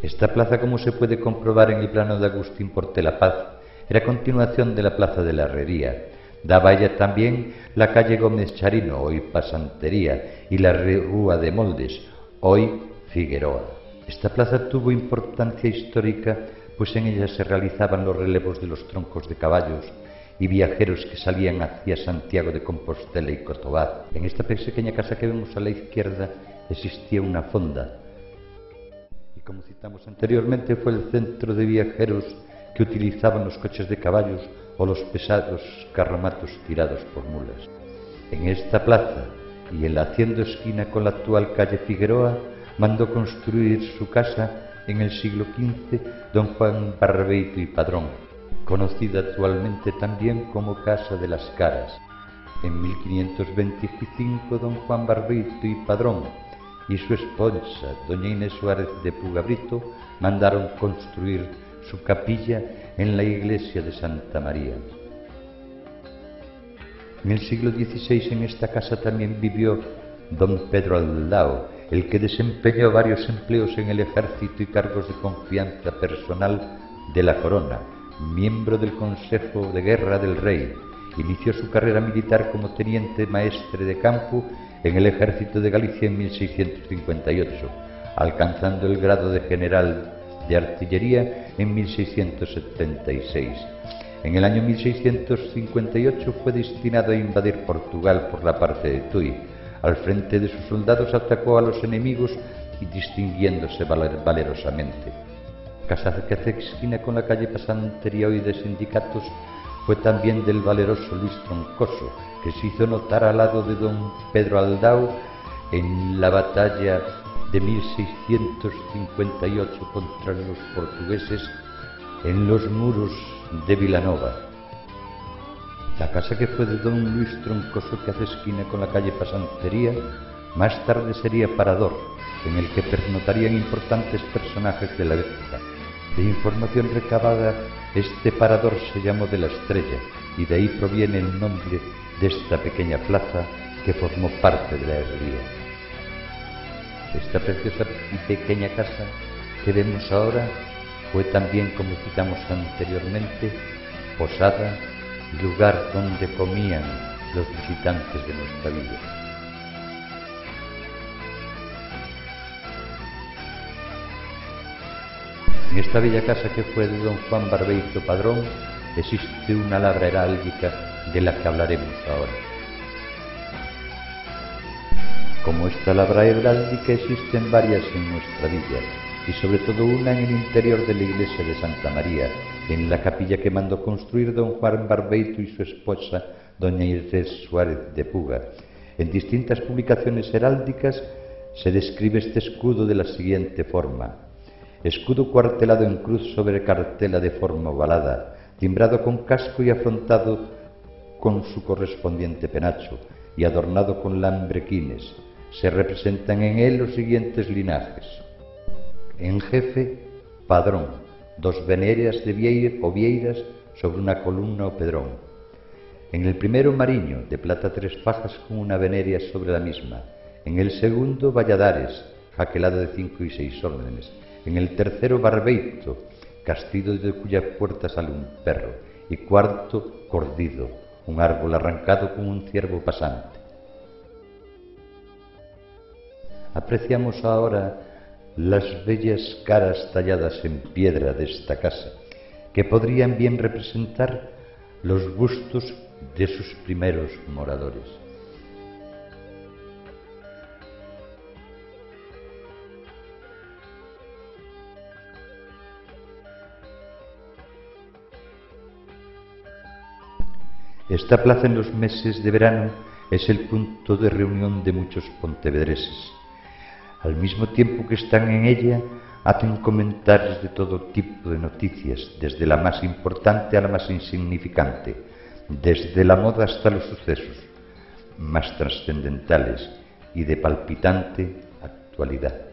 Esta plaza, como se puede comprobar en el plano de Agustín Portela Paz, era continuación de la plaza de la Herrería. Daba ella también la calle Gómez Charino, hoy Pasantería, y la Rúa de Moldes, hoy Figueroa. Esta plaza tuvo importancia histórica, pues en ella se realizaban los relevos de los troncos de caballos y viajeros que salían hacia Santiago de Compostela y Cotobad. En esta pequeña casa que vemos a la izquierda existía una fonda, y como citamos anteriormente, fue el centro de viajeros que utilizaban los coches de caballos o los pesados carromatos tirados por mulas. En esta plaza, y en la haciendo esquina con la actual calle Figueroa, mandó construir su casa en el siglo XV don Juan Barbeito y Padrón, conocida actualmente también como Casa de las Caras. En 1525 don Juan Barbeito y Padrón y su esposa doña Inés Suárez de Pugabrito mandaron construir su capilla en la iglesia de Santa María. En el siglo XVI en esta casa también vivió don Pedro Aldao, el que desempeñó varios empleos en el ejército y cargos de confianza personal de la corona, miembro del Consejo de Guerra del Rey. Inició su carrera militar como teniente maestre de campo en el ejército de Galicia en 1658, alcanzando el grado de general de artillería en 1676. En el año 1658 fue destinado a invadir Portugal por la parte de Tui. Al frente de sus soldados atacó a los enemigos y distinguiéndose valerosamente. Casa que hace esquina con la calle Pasantería hoy de Sindicatos fue también del valeroso Luis Troncoso, que se hizo notar al lado de don Pedro Aldao en la batalla de 1658 contra los portugueses en los muros de Vilanova. La casa que fue de don Luis Troncoso, que hace esquina con la calle Pasantería, más tarde sería parador, en el que pernotarían importantes personajes de la época. De información recabada, este parador se llamó de la Estrella, y de ahí proviene el nombre de esta pequeña plaza que formó parte de la herrería. Esta preciosa y pequeña casa que vemos ahora fue también, como citamos anteriormente, posada y lugar donde comían los visitantes de nuestra villa. En esta bella casa que fue de don Juan Barbeito Padrón existe una labra heráldica de la que hablaremos ahora. Como esta labra heráldica existen varias en nuestra villa, y sobre todo una en el interior de la iglesia de Santa María, en la capilla que mandó construir don Juan Barbeito y su esposa doña Inés Suárez de Puga. En distintas publicaciones heráldicas se describe este escudo de la siguiente forma: escudo cuartelado en cruz sobre cartela de forma ovalada, timbrado con casco y afrontado con su correspondiente penacho y adornado con lambrequines. Se representan en él los siguientes linajes: en jefe, Padrón, dos veneras de vieiras sobre una columna o pedrón. En el primero, Mariño, de plata 3 fajas con una veneria sobre la misma. En el segundo, Valladares, jaquelada de 5 y 6 órdenes. En el tercero, Barbeito, castillo de cuya puerta sale un perro. Y cuarto, Cordido, un árbol arrancado con un ciervo pasante. Apreciamos ahora las bellas caras talladas en piedra de esta casa, que podrían bien representar los bustos de sus primeros moradores. Esta plaza en los meses de verano es el punto de reunión de muchos pontevedreses. Al mismo tiempo que están en ella, hacen comentarios de todo tipo de noticias, desde la más importante a la más insignificante, desde la moda hasta los sucesos más trascendentales y de palpitante actualidad.